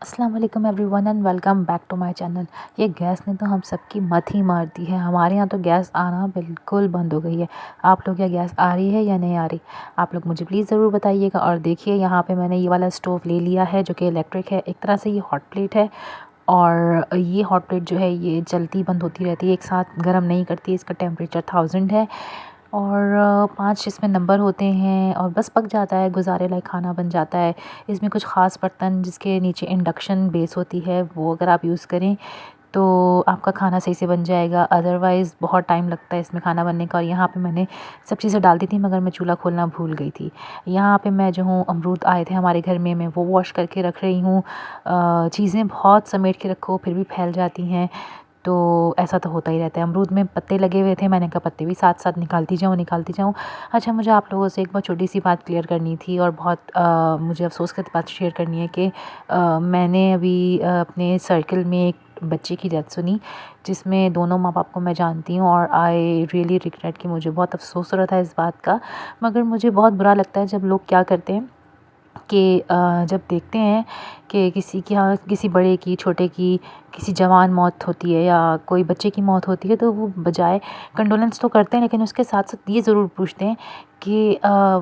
अस्सलाम वालेकुम everyone and welcome back to my channel. ये गैस ने तो हम सबकी मत ही मार दी है। हमारे यहाँ तो गैस आना बिल्कुल बंद हो गई है। आप लोग क्या गैस आ रही है या नहीं आ रही? आप लोग मुझे प्लीज़ ज़रूर बताइएगा। और देखिए यहाँ पे मैंने ये वाला स्टोव ले लिया है जो कि इलेक्ट्रिक है। एक तरह से ये हॉट प्लेट है और ये हॉट प्लेट जो है ये जलती बंद होती रहती है, एक साथ गर्म नहीं करती। इसका टेम्परेचर 1000 है और 5 इसमें नंबर होते हैं और बस पक जाता है, गुज़ारे लायक खाना बन जाता है। इसमें कुछ ख़ास बर्तन जिसके नीचे इंडक्शन बेस होती है वो अगर आप यूज़ करें तो आपका खाना सही से बन जाएगा। अदरवाइज़ बहुत टाइम लगता है इसमें खाना बनने का। और यहाँ पे मैंने सब चीज़ें डाल दी थी मगर मैं चूल्हा खोलना भूल गई थी। यहाँ पे मैं जो हूँ अमरूद आए थे हमारे घर में, मैं वो वॉश करके रख रही हूँ। चीज़ें बहुत समेट के रखो फिर भी फैल जाती हैं, तो ऐसा तो होता ही रहता है। अमरूद में पत्ते लगे हुए थे, मैंने कहा पत्ते भी साथ साथ निकालती जाऊँ। अच्छा, मुझे आप लोगों से एक बहुत छोटी सी बात क्लियर करनी थी और बहुत मुझे अफ़सोस की बात शेयर करनी है कि मैंने अभी अपने सर्कल में एक बच्चे की डेथ सुनी जिसमें दोनों माँ बाप को मैं जानती हूँ और आई रियली रिग्रेट कि मुझे बहुत अफ़सोस हो रहा था इस बात का। मगर मुझे बहुत बुरा लगता है जब लोग क्या करते हैं कि जब देखते हैं कि किसी के यहाँ किसी बड़े की, छोटे की, किसी जवान मौत होती है या कोई बच्चे की मौत होती है तो वो बजाय कंडोलेंस तो करते हैं लेकिन उसके साथ साथ ये ज़रूर पूछते हैं कि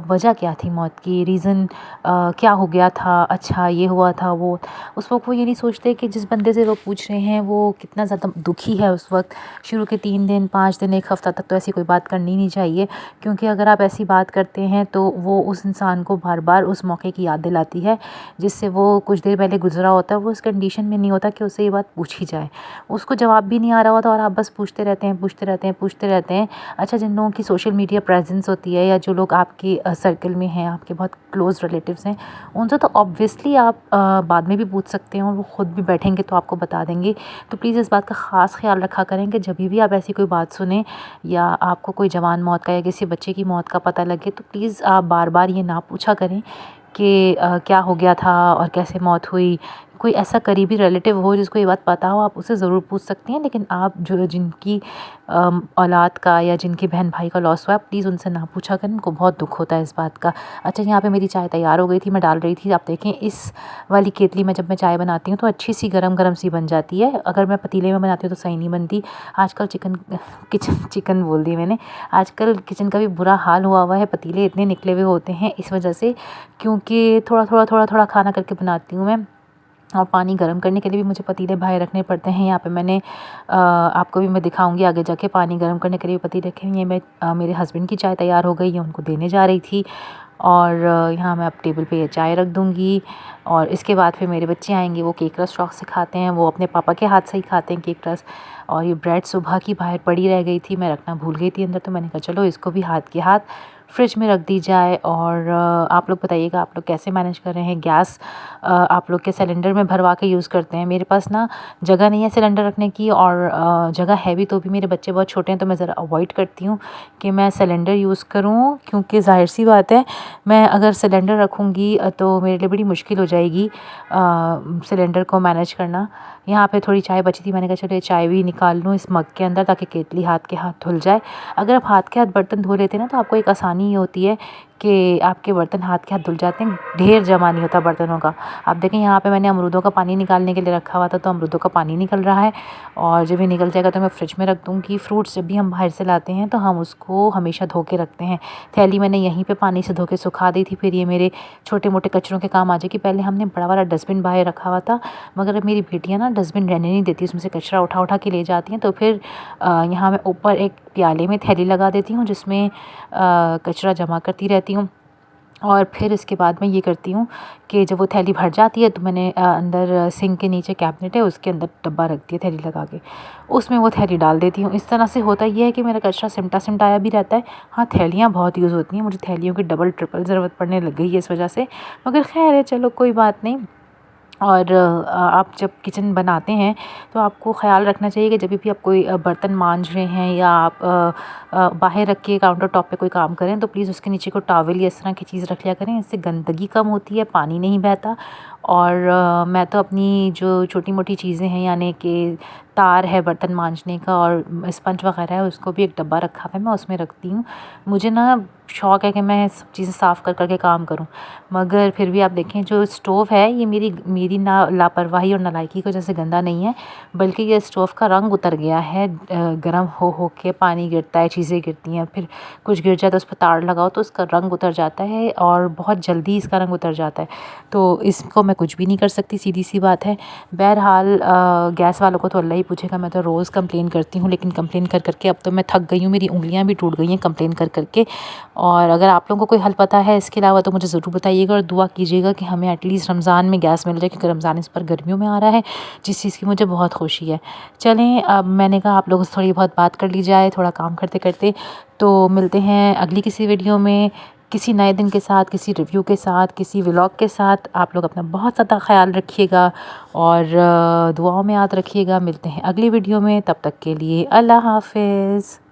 वजह क्या थी मौत की, रीज़न क्या हो गया था, अच्छा ये हुआ था वो। उस वक्त वो ये नहीं सोचते कि जिस बंदे से वो पूछ रहे हैं वो कितना ज़्यादा दुखी है उस वक्त। शुरू के 3 दिन, 5 दिन, 1 हफ़्ता तक तो ऐसी कोई बात करनी नहीं चाहिए, क्योंकि अगर आप ऐसी बात करते हैं तो वो उस इंसान को बार बार उस मौके की याद दिलाती है जिससे वो कुछ देर पहले गुजरा होता है। वो उस कंडीशन में नहीं होता कि उससे ये बात पूछी जाए, उसको जवाब भी नहीं आ रहा होता और आप बस पूछते रहते हैं, पूछते रहते हैं, पूछते रहते हैं। अच्छा, जिन लोगों की सोशल मीडिया प्रेजेंस होती है या जो लोग आपके सर्कल में हैं, आपके बहुत क्लोज़ रिलेटिव्स हैं, उनसे तो ऑब्वियसली आप बाद में भी पूछ सकते हैं और वो ख़ुद भी बैठेंगे तो आपको बता देंगे। तो प्लीज़ इस बात का ख़ास ख्याल रखा करें कि जब भी आप ऐसी कोई बात सुने या आपको कोई जवान मौत का या किसी बच्चे की मौत का पता लगे तो प्लीज़ आप बार बार ये ना पूछा करें कि क्या हो गया था और कैसे मौत हुई। कोई ऐसा करीबी रिलेटिव हो जिसको ये बात पता हो, आप उससे ज़रूर पूछ सकती हैं, लेकिन आप जो जिनकी औलाद का या जिनके बहन भाई का लॉस हुआ है प्लीज़ उनसे ना पूछा करें, उनको बहुत दुख होता है इस बात का। अच्छा, यहाँ पे मेरी चाय तैयार हो गई थी, मैं डाल रही थी। आप देखें इस वाली केतली में जब मैं चाय बनाती हूँ तो अच्छी सी गरम गरम सी बन जाती है। अगर मैं पतीले में बनाती हूँ तो सही नहीं बनती। आजकल चिकन बोल दी मैंने, आजकल किचन का भी बुरा हाल हुआ है। पतीले इतने निकले हुए होते हैं इस वजह से, क्योंकि थोड़ा खाना करके बनाती हूँ मैं और पानी गर्म करने के लिए भी मुझे पतीले बाहर रखने पड़ते हैं। यहाँ पे मैंने आपको भी मैं दिखाऊंगी आगे जाके, पानी गर्म करने के लिए पतीले रखे हुए हैं। मैं मेरे हस्बैंड की चाय तैयार हो गई है, उनको देने जा रही थी और यहाँ मैं अब टेबल पे ये चाय रख दूँगी। और इसके बाद फिर मेरे बच्चे आएंगे, वो केक रस शौक़ से खाते हैं, वो अपने पापा के हाथ से ही खाते हैं केक रस। और ये ब्रेड सुबह की बाहर पड़ी रह गई थी, मैं रखना भूल गई थी अंदर, तो मैंने कहा चलो इसको भी हाथ के हाथ फ्रिज में रख दी जाए। और आप लोग बताइएगा आप लोग कैसे मैनेज कर रहे हैं गैस? आप लोग के सिलेंडर में भरवा के यूज़ करते हैं? मेरे पास ना जगह नहीं है सिलेंडर रखने की और जगह है भी तो भी मेरे बच्चे बहुत छोटे हैं, तो मैं ज़रा अवॉइड करती हूँ कि मैं सिलेंडर यूज़ करूँ, क्योंकि ज़ाहिर सी बात है मैं अगर सिलेंडर रखूँगी तो मेरे लिए बड़ी मुश्किल हो जाएगी सिलेंडर को मैनेज करना। यहाँ पे थोड़ी चाय बची थी, मैंने कहा चलो ये चाय भी निकाल लूँ इस मग के अंदर ताकि केतली हाथ के हाथ धुल जाए। अगर आप हाथ के हाथ बर्तन धो लेते हैं ना तो आपको एक आसानी ये होती है कि आपके बर्तन हाथ के हाथ धुल जाते हैं, ढेर जमा नहीं होता बर्तनों का। आप देखें यहाँ पे मैंने अमरूदों का पानी निकालने के लिए रखा हुआ था, तो अमरूदों का पानी निकल रहा है और जब ये निकल जाएगा तो मैं फ्रिज में रख दूँगी। फ्रूट्स जब भी हम बाहर से लाते हैं तो हम उसको हमेशा धो के रखते हैं। थैली मैंने यहीं पे पानी से धो के सुखा दी थी, फिर ये मेरे छोटे मोटे कचरों के काम आ जाएगी। पहले हमने बड़ा वाला डस्टबिन बाहर रखा हुआ था, मगर अब मेरी बेटियाँ ना डस्टबिन रहने नहीं देती, उसमें से कचरा उठा उठा के ले जाती हैं। तो फिर यहाँ मैं ऊपर एक प्याले में थैली लगा देती हूँ जिसमें कचरा जमा करती रहती हूँ। और फिर इसके बाद मैं ये करती हूँ कि जब वो थैली भर जाती है तो मैंने अंदर सिंक के नीचे कैबिनेट है उसके अंदर डब्बा रख दिया थैली लगा के, उसमें वो थैली डाल देती हूँ। इस तरह से होता ये है कि मेरा कचरा सिमटा सिमटाया भी रहता है। हाँ, थैलियाँ बहुत यूज़ होती हैं, मुझे थैलियों की डबल ट्रिपल ज़रूरत पड़ने लग गई है इस वजह से, मगर खैर है, चलो कोई बात नहीं। और आप जब किचन बनाते हैं तो आपको ख़्याल रखना चाहिए कि जब भी आप कोई बर्तन मांज रहे हैं या आप बाहर रख के काउंटर टॉप पे कोई काम करें तो प्लीज़ उसके नीचे कोई टॉवल या इस तरह की चीज़ रख लिया करें, इससे गंदगी कम होती है, पानी नहीं बहता और मैं तो अपनी जो छोटी मोटी चीज़ें हैं यानी कि तार है बर्तन मांजने का और स्पंज वगैरह है उसको भी एक डब्बा रखा हुआ है, मैं उसमें रखती हूँ। मुझे ना शौक़ है कि मैं सब चीज़ें साफ़ कर के काम करूँ, मगर फिर भी आप देखें जो स्टोव है ये मेरी ना लापरवाही और नालायकी की वजह से गंदा नहीं है, बल्कि ये स्टोव का रंग उतर गया है। गर्म हो के पानी गिरता है, चीज़ें गिरती हैं, फिर कुछ गिर जाए तो उस पर तार लगाओ तो उसका रंग उतर जाता है और बहुत जल्दी इसका रंग उतर जाता है। तो इसको मैं कुछ भी नहीं कर सकती, सीधी सी बात है। बहरहाल गैस वालों को तो अल्लाह ही पूछेगा, मैं तो रोज़ कंप्लेन करती हूँ, लेकिन कंप्लेन कर के अब तो मैं थक गई हूँ, मेरी उँगलियाँ भी टूट गई हैं कंप्लेन कर के। और अगर आप लोगों को कोई हल पता है इसके अलावा तो मुझे ज़रूर बताइएगा और दुआ कीजिएगा कि हमें एटलीस्ट रमज़ान में गैस मिल जाए, क्योंकि रमज़ान इस पर गर्मियों में आ रहा है, जिस चीज़ की मुझे बहुत खुशी है। चलें, अब मैंने कहा आप लोगों से थोड़ी बहुत बात कर ली जाए थोड़ा काम करते करते। तो मिलते हैं अगली किसी वीडियो में, किसी नए दिन के साथ, किसी रिव्यू के साथ, किसी व्लॉग के साथ। आप लोग अपना बहुत ज़्यादा ख़्याल रखिएगा और दुआओं में याद रखिएगा। मिलते हैं अगली वीडियो में, तब तक के लिए अल्लाह हाफ़िज़।